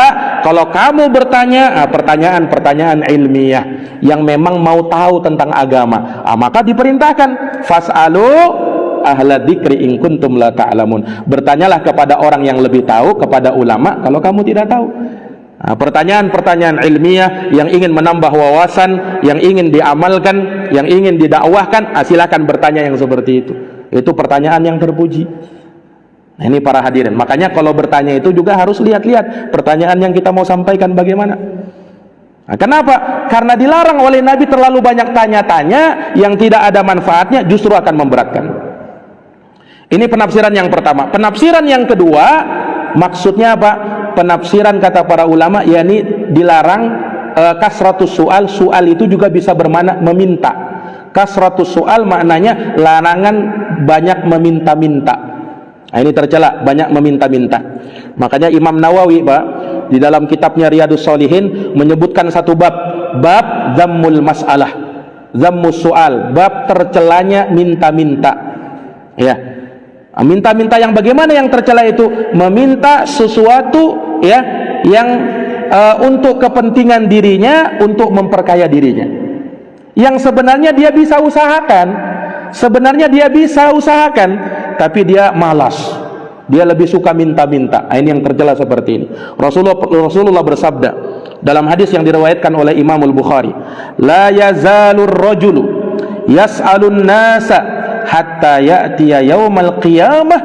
kalau kamu bertanya pertanyaan-pertanyaan ilmiah yang memang mau tahu tentang agama. Maka diperintahkan fas'alu ahla dzikri in kuntum la ta'lamun. Bertanyalah kepada orang yang lebih tahu, kepada ulama kalau kamu tidak tahu. Pertanyaan-pertanyaan ilmiah yang ingin menambah wawasan, yang ingin diamalkan, yang ingin didakwahkan, silakan bertanya yang seperti itu. Itu pertanyaan yang terpuji. Nah, ini para hadirin. Makanya kalau bertanya itu juga harus lihat-lihat pertanyaan yang kita mau sampaikan bagaimana. Nah, kenapa? Karena dilarang oleh Nabi terlalu banyak tanya-tanya yang tidak ada manfaatnya, justru akan memberatkan. Ini penafsiran yang pertama. Penafsiran yang kedua, maksudnya apa? Penafsiran kata para ulama, yakni dilarang kasratus soal. Soal itu juga bisa bermakna meminta. Kasratus soal maknanya larangan banyak meminta-minta. Nah, ini tercela, banyak meminta-minta. Makanya Imam Nawawi, Pak, di dalam kitabnya Riyadhus Shalihin menyebutkan satu bab dzammul mas'alah, dzammus soal, bab tercelanya minta-minta. Ya. Minta-minta yang bagaimana yang tercela itu? Meminta sesuatu ya yang untuk kepentingan dirinya, untuk memperkaya dirinya. Yang sebenarnya dia bisa usahakan, tapi dia malas. Dia lebih suka minta-minta. Ini yang tercela seperti ini. Rasulullah bersabda dalam hadis yang diriwayatkan oleh Imam Al-Bukhari, la yazalur rajulu yas'alun nasa hatta ya'tiya yaumal qiyamah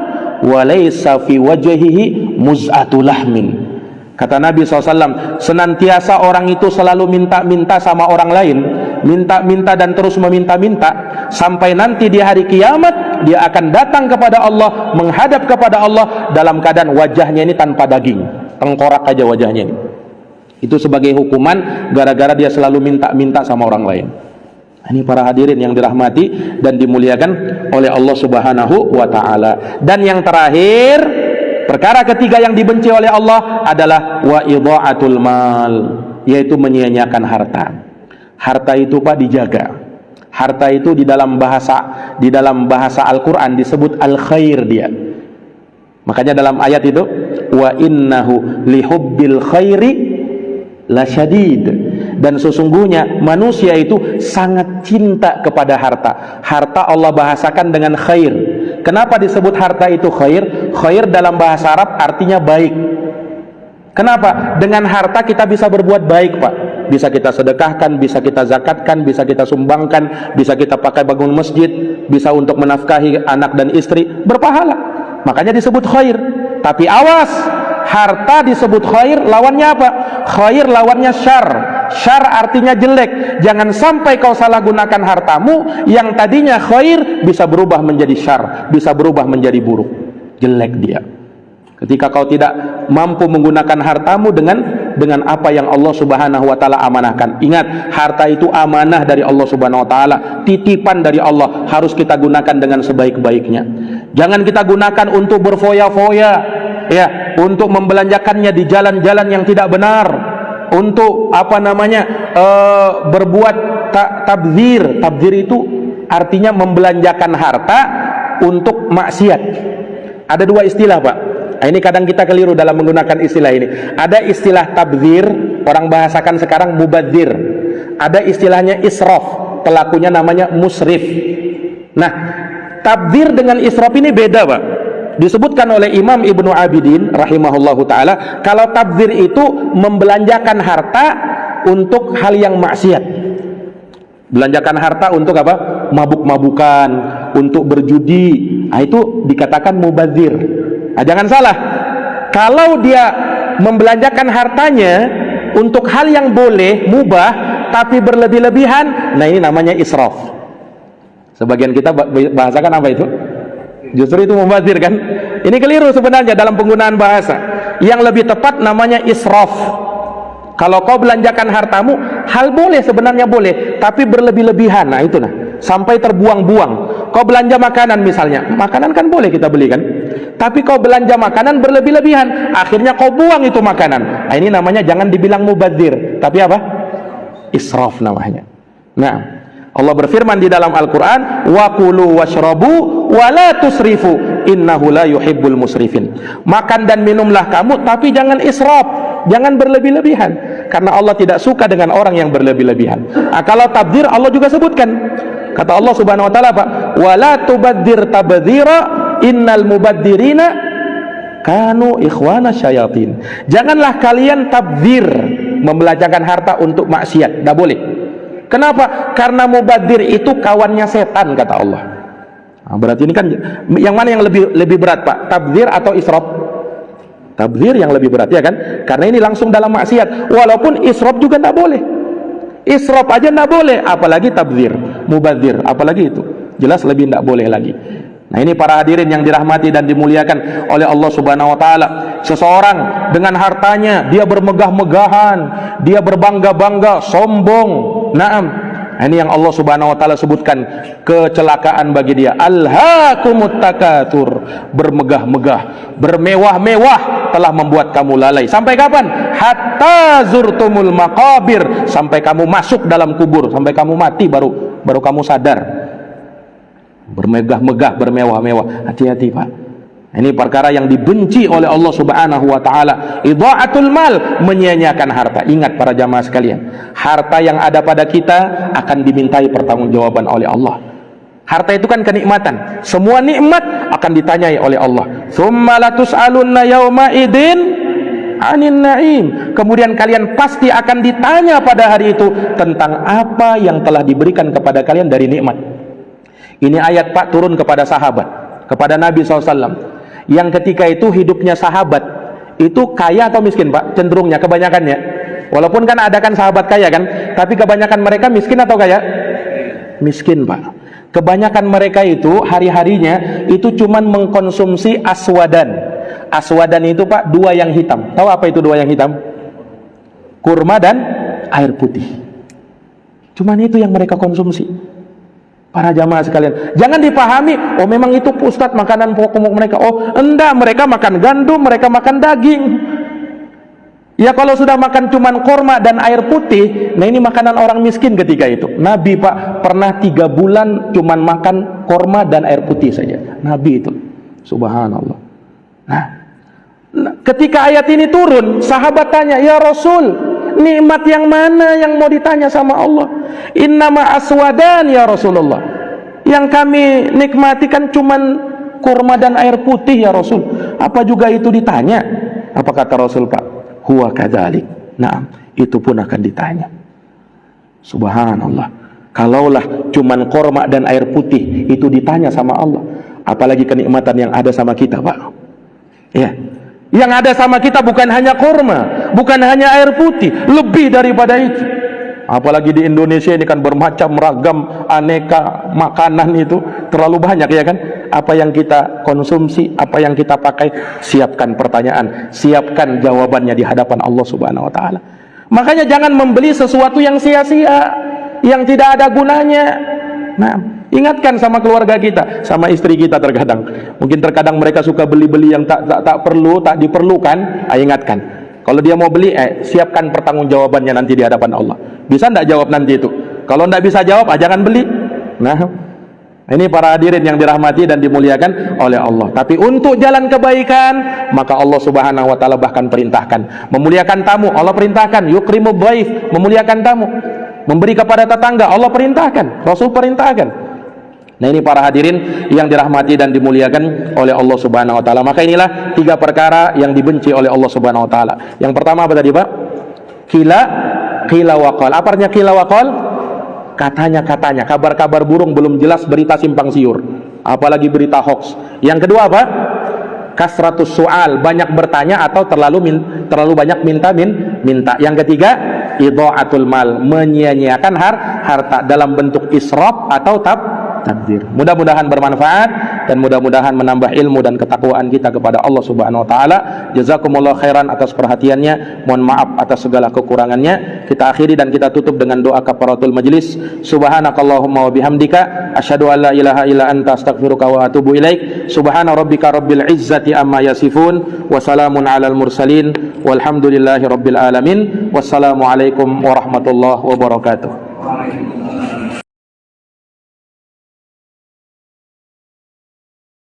wa laysa fi wajhihi muz'atu lahmin. Kata Nabi SAW, senantiasa orang itu selalu minta-minta sama orang lain, minta-minta dan terus meminta-minta, sampai nanti di hari kiamat dia akan datang kepada Allah, menghadap kepada Allah dalam keadaan wajahnya ini tanpa daging, tengkorak aja wajahnya ini. Itu sebagai hukuman gara-gara dia selalu minta-minta sama orang lain. Ini para hadirin yang dirahmati dan dimuliakan oleh Allah Subhanahu wa taala. Dan yang terakhir, perkara ketiga yang dibenci oleh Allah adalah wa idha'atul mal, yaitu menyia-nyiakan harta. Harta itu Pak dijaga. Harta itu di dalam bahasa Al-Qur'an disebut al-khair dia. Makanya dalam ayat itu wa innahu lihubbil khairi lasyadid. Dan sesungguhnya manusia itu sangat cinta kepada harta. Harta Allah bahasakan dengan khair. Kenapa disebut harta itu khair? Khair dalam bahasa Arab artinya baik. Kenapa? Dengan harta kita bisa berbuat baik, Pak. Bisa kita sedekahkan, bisa kita zakatkan, bisa kita sumbangkan, bisa kita pakai bangun masjid, bisa untuk menafkahi anak dan istri, berpahala. Makanya disebut khair. Tapi awas, harta disebut khair, lawannya apa? Khair lawannya syar. Syar artinya jelek. Jangan sampai kau salah gunakan hartamu yang tadinya khair bisa berubah menjadi syar, bisa berubah menjadi buruk, jelek dia. Ketika kau tidak mampu menggunakan hartamu dengan apa yang Allah Subhanahu wa taala amanahkan. Ingat, harta itu amanah dari Allah Subhanahu wa taala, titipan dari Allah, harus kita gunakan dengan sebaik-baiknya. Jangan kita gunakan untuk berfoya-foya, ya, untuk membelanjakannya di jalan-jalan yang tidak benar, untuk berbuat tabdzir. Tabdzir itu artinya membelanjakan harta untuk maksiat. Ada dua istilah, Pak. Ini kadang kita keliru dalam menggunakan istilah ini. Ada istilah tabdzir, orang bahasakan sekarang mubadzir. Ada istilahnya israf, pelakunya namanya musrif. Nah, tabdzir dengan israf ini beda, Pak. Disebutkan oleh Imam Ibnu Abidin rahimahullahu ta'ala, kalau tabdzir itu membelanjakan harta untuk hal yang maksiat. Belanjakan harta untuk apa? Mabuk-mabukan, untuk berjudi. Nah, itu dikatakan mubadzir. Nah, jangan salah. Kalau dia membelanjakan hartanya untuk hal yang boleh, mubah, tapi berlebih-lebihan, nah ini namanya israf. Sebagian kita bahasakan apa itu? Justru itu mubadzir kan? Ini keliru sebenarnya dalam penggunaan bahasa. Yang lebih tepat namanya israf. Kalau kau belanjakan hartamu, hal boleh, sebenarnya boleh, tapi berlebih-lebihan. Nah itu sampai terbuang-buang. Kau belanja makanan misalnya, makanan kan boleh kita beli kan, tapi kau belanja makanan berlebih-lebihan, akhirnya kau buang itu makanan. Nah ini namanya jangan dibilang mubadzir, tapi apa? Israf namanya. Nah, Allah berfirman di dalam Al-Quran, wa kulu washrabu wa la tusrifu innahu la yuhibbul musrifin. Makan dan minumlah kamu, tapi jangan israf, jangan berlebih-lebihan, karena Allah tidak suka dengan orang yang berlebih-lebihan. Nah, kalau tabdzir Allah juga sebutkan, kata Allah subhanahu wa ta'ala, wa la tubadzir tabdzira innal mubadzirina kanu ikhwana syayatin. Janganlah kalian tabdzir, membelanjakan harta untuk maksiat, tidak boleh. Kenapa? Karena mubadzir itu kawannya setan, kata Allah. Nah, berarti ini kan yang mana yang lebih berat, Pak? Tabdzir atau israf? Tabdzir yang lebih berat, ya kan? Karena ini langsung dalam maksiat. Walaupun israf juga tidak boleh. Israf aja tidak boleh, apalagi tabdzir, mubadzir, apalagi itu. Jelas lebih tidak boleh lagi. Nah, ini para hadirin yang dirahmati dan dimuliakan oleh Allah Subhanahu wa taala. Seseorang dengan hartanya dia bermegah-megahan, dia berbangga-bangga, sombong. Naam. Nah, ini yang Allah Subhanahu wa taala sebutkan kecelakaan bagi dia. Alhaakumut takatsur, bermegah-megah, bermewah-mewah telah membuat kamu lalai. Sampai kapan? Hatta zurtumul maqabir, sampai kamu masuk dalam kubur, sampai kamu mati baru kamu sadar. Bermegah-megah, bermewah-mewah. Hati-hati, Pak. Ini perkara yang dibenci oleh Allah Subhanahu wa taala. Idha'atul mal, menyia-nyiakan harta. Ingat para jamaah sekalian, harta yang ada pada kita akan dimintai pertanggungjawaban oleh Allah. Harta itu kan kenikmatan. Semua nikmat akan ditanyai oleh Allah. Tsumma latus'alunna yauma idzin 'anil na'im. Kemudian kalian pasti akan ditanya pada hari itu tentang apa yang telah diberikan kepada kalian dari nikmat. Ini ayat, Pak, turun kepada sahabat, kepada Nabi SAW, yang ketika itu hidupnya sahabat itu kaya atau miskin, Pak? Cenderungnya, kebanyakannya. Walaupun kan ada kan sahabat kaya kan, tapi kebanyakan mereka miskin atau kaya? Miskin, Pak. Kebanyakan mereka itu hari-harinya itu cuman mengkonsumsi aswadan. Aswadan itu, Pak, dua yang hitam. Tahu apa itu dua yang hitam? Kurma dan air putih. Cuman itu yang mereka konsumsi. Para jamaah sekalian, jangan dipahami, oh memang itu Ustadz makanan pokok mereka. Oh enggak, mereka makan gandum, mereka makan daging. Ya kalau sudah makan cuman korma dan air putih, nah ini makanan orang miskin ketika itu. Nabi, Pak, pernah 3 bulan cuman makan korma dan air putih saja. Nabi itu, subhanallah. Nah, ketika ayat ini turun, sahabat tanya, ya Rasul, nikmat yang mana yang mau ditanya sama Allah? Innama aswadan ya Rasulullah, yang kami nikmati kan cuman kurma dan air putih ya Rasul. Apa juga itu ditanya? Apa kata Rasul, Pak? Huwa kadzalik. Nah, itu pun akan ditanya. Subhanallah. Kalaulah cuman kurma dan air putih itu ditanya sama Allah, apalagi kenikmatan yang ada sama kita, Pak. Ya. Yang ada sama kita bukan hanya kurma, bukan hanya air putih, lebih daripada itu. Apalagi di Indonesia ini kan bermacam ragam aneka makanan, itu terlalu banyak, ya kan? Apa yang kita konsumsi, apa yang kita pakai, siapkan pertanyaan, siapkan jawabannya di hadapan Allah Subhanahu wa taala. Makanya jangan membeli sesuatu yang sia-sia, yang tidak ada gunanya. Nah, ingatkan sama keluarga kita, sama istri kita terkadang. Mungkin terkadang mereka suka beli-beli yang tak perlu, tak diperlukan. Ingatkan. Kalau dia mau beli, siapkan pertanggungjawabannya nanti di hadapan Allah. Bisa enggak jawab nanti itu? Kalau enggak bisa jawab, jangan beli. Nah, ini para hadirin yang dirahmati dan dimuliakan oleh Allah. Tapi untuk jalan kebaikan, maka Allah Subhanahu wa taala bahkan perintahkan memuliakan tamu. Allah perintahkan yukrimud dhaif, memuliakan tamu. Memberi kepada tetangga, Allah perintahkan, Rasul perintahkan. Nah, ini para hadirin yang dirahmati dan dimuliakan oleh Allah Subhanahu wa taala. Maka inilah 3 perkara yang dibenci oleh Allah Subhanahu wa taala. Yang pertama apa tadi, Pak? Qila wa qal. Apa artinya qila wa qal? katanya, kabar-kabar burung, belum jelas, berita simpang siur, apalagi berita hoax. Yang kedua apa? Kasratus soal, banyak bertanya atau terlalu banyak minta. Yang ketiga, idha'atul mal, menyia-nyiakan harta dalam bentuk israf atau tabdzir. Mudah-mudahan bermanfaat dan mudah-mudahan menambah ilmu dan ketakwaan kita kepada Allah Subhanahu wa taala. Jazakumullah khairan atas perhatiannya. Mohon maaf atas segala kekurangannya. Kita akhiri dan kita tutup dengan doa kafaratul majlis. Subhanakallahumma wa bihamdika asyhadu an la ilaha illa anta astaghfiruka wa atubu ilaik. Subhana rabbika rabbil izzati amma yasifun wa salamun alal mursalin walhamdulillahi rabbil alamin. Wassalamu alaikum warahmatullahi wabarakatuh.